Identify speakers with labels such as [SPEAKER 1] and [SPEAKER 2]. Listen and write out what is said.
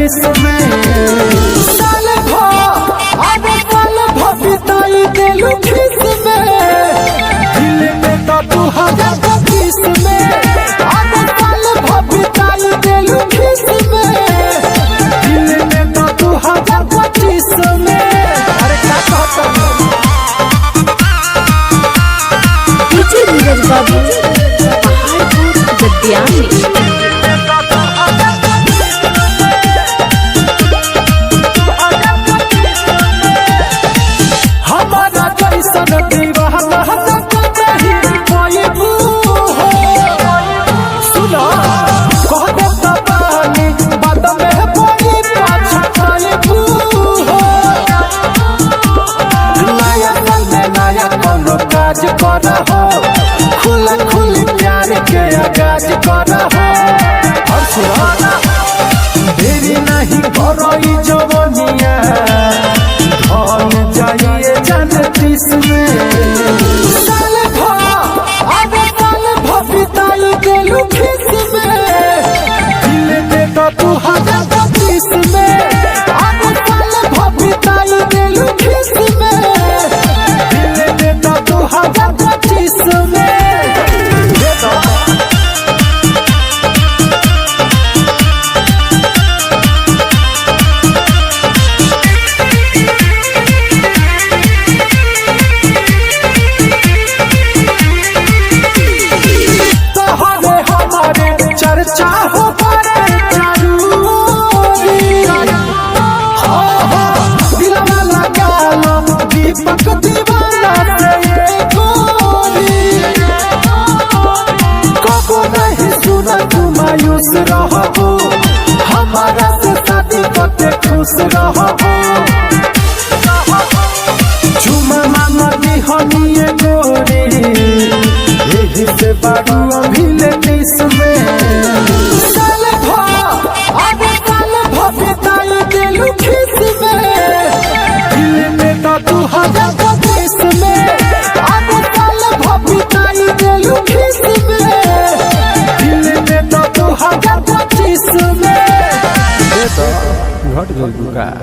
[SPEAKER 1] 20 में साल भर बिताई देलू खिस में दिल में तो 2025 में साल भर बिताई देलू खिस में दिल में तो 2025 में। अरे क्या कहता
[SPEAKER 2] डीजे नीरज बाबू पहाड़पुर गद्यानी।
[SPEAKER 1] हमारा कैसन दीवाना नहीं कोई हो सुना कह देता पानी बाद में पड़ी पछताई हो नया साल में नया कोनो काज कर हो खुला खुली प्यार के आगाज कर हो और सुना देरी नहीं करोई जवनिया धन जाइए जानतीस में साल भर बिताई देलू खिस में दिल में तो 2025 में साल भर बिताई देलू खिस में दिल में तो 2025 में। चर्चा हो दिलवा लगा लो दीपक दीवाना से ये गोरी कबो नहीं सुना तू मायूस रहो हमारा से शादी करके खुश रहो चुमा मामा दी हनिए गोरी यही से बारू अभी ले किस में साल भर बिताई देलू खिस में दिल में तो 2025 में साल भर बिताई देलू खिस में दिल में तो 2025 में।
[SPEAKER 3] घट गई।